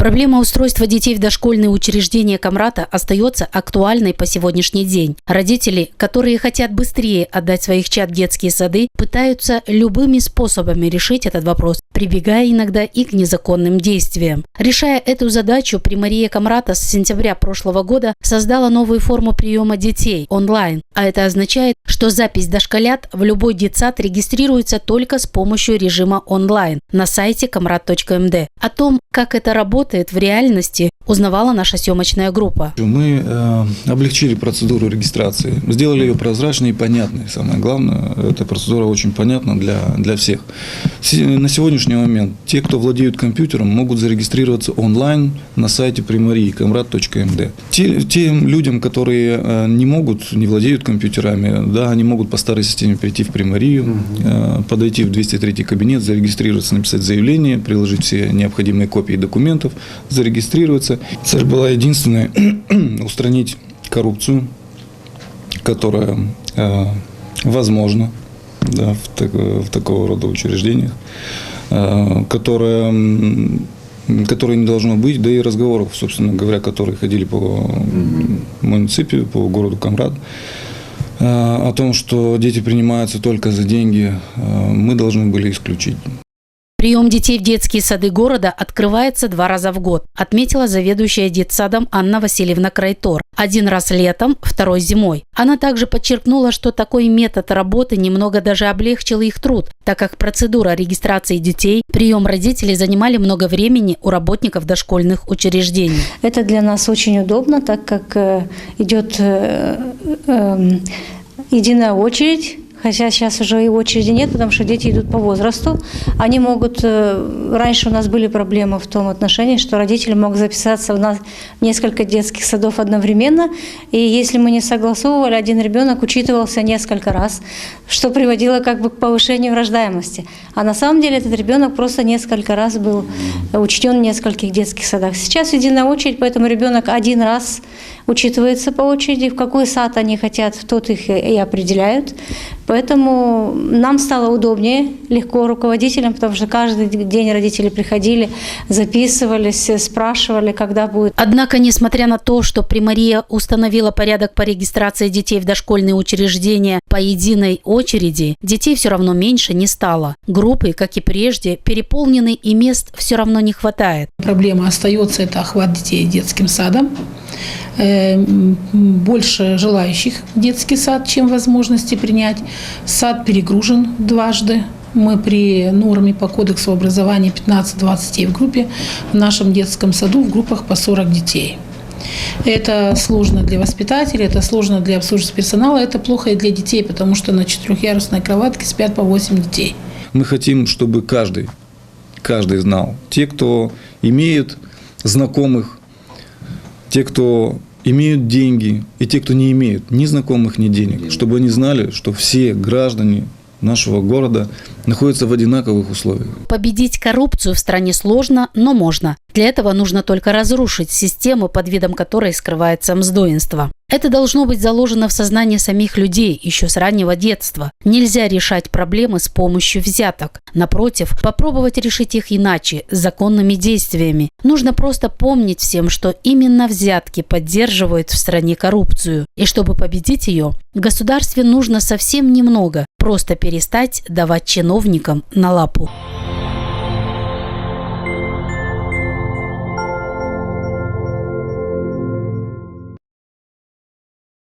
Проблема устройства детей в дошкольные учреждения Камрата остается актуальной по сегодняшний день. Родители, которые хотят быстрее отдать своих чад в детские сады, пытаются любыми способами решить этот вопрос, прибегая иногда и к незаконным действиям. Решая эту задачу, Примария Камрата с сентября прошлого года создала новую форму приема детей – онлайн. А это означает, что запись дошколят в любой детсад регистрируется только с помощью режима онлайн на сайте kamrat.md. О том, как это работает в реальности, узнавала наша съемочная группа. Мы облегчили процедуру регистрации, сделали ее прозрачной и понятной. Самое главное, эта процедура очень понятна для всех. На сегодняшний момент те, кто владеют компьютером, могут зарегистрироваться онлайн на сайте Примарии kamrat.md. Тем людям, которые не владеют компьютерами, да, они могут по старой системе прийти в Примарию, подойти в 203 кабинет, зарегистрироваться, написать заявление, приложить все необходимые копии документов, зарегистрироваться. Цель была единственная – устранить коррупцию, которая возможна, да, в такого рода учреждениях, которая не должно быть, да и разговоров, собственно говоря, которые ходили по муниципию, по городу Камрат, о том, что дети принимаются только за деньги, мы должны были исключить. Прием детей в детские сады города открывается 2 раза в год, отметила заведующая детсадом Анна Васильевна Крайтор. 1 раз летом, 2 зимой. Она также подчеркнула, что такой метод работы немного даже облегчил их труд, так как процедура регистрации детей, прием родителей занимали много времени у работников дошкольных учреждений. Это для нас очень удобно, так как идет единая очередь. Хотя сейчас уже и очереди нет, потому что дети идут по возрасту. Они могут... Раньше у нас были проблемы в том отношении, что родители могут записаться в нас в несколько детских садов одновременно. И если мы не согласовывали, один ребенок учитывался несколько раз, что приводило как бы к повышению рождаемости. А на самом деле этот ребенок просто несколько раз был учтен в нескольких детских садах. Сейчас единая очередь, поэтому ребенок 1 раз учитывается по очереди. В какой сад они хотят, в тот их и определяют. Поэтому нам стало удобнее, легко руководителям, потому что каждый день родители приходили, записывались, спрашивали, когда будет. Однако, несмотря на то, что Примария установила порядок по регистрации детей в дошкольные учреждения по единой очереди, детей все равно меньше не стало. Группы, как и прежде, переполнены и мест все равно не хватает. Проблема остается – это охват детей детским садом. Больше желающих в детский сад, чем возможности принять. Сад перегружен дважды. Мы при норме по кодексу образования 15-20 детей в группе, в нашем детском саду в группах по 40 детей. Это сложно для воспитателей, это сложно для обслуживающего персонала, это плохо и для детей, потому что на 4-ярусной кроватке спят по 8 детей. Мы хотим, чтобы каждый знал. Те, кто имеют знакомых, те, кто имеют деньги, и те, кто не имеют ни знакомых, ни денег, чтобы они знали, что все граждане нашего города находятся в одинаковых условиях. Победить коррупцию в стране сложно, но можно. Для этого нужно только разрушить систему, под видом которой скрывается мздоинство. Это должно быть заложено в сознании самих людей еще с раннего детства. Нельзя решать проблемы с помощью взяток. Напротив, попробовать решить их иначе, законными действиями. Нужно просто помнить всем, что именно взятки поддерживают в стране коррупцию. И чтобы победить ее, в государстве нужно совсем немного – просто перестать давать чиновникам на лапу.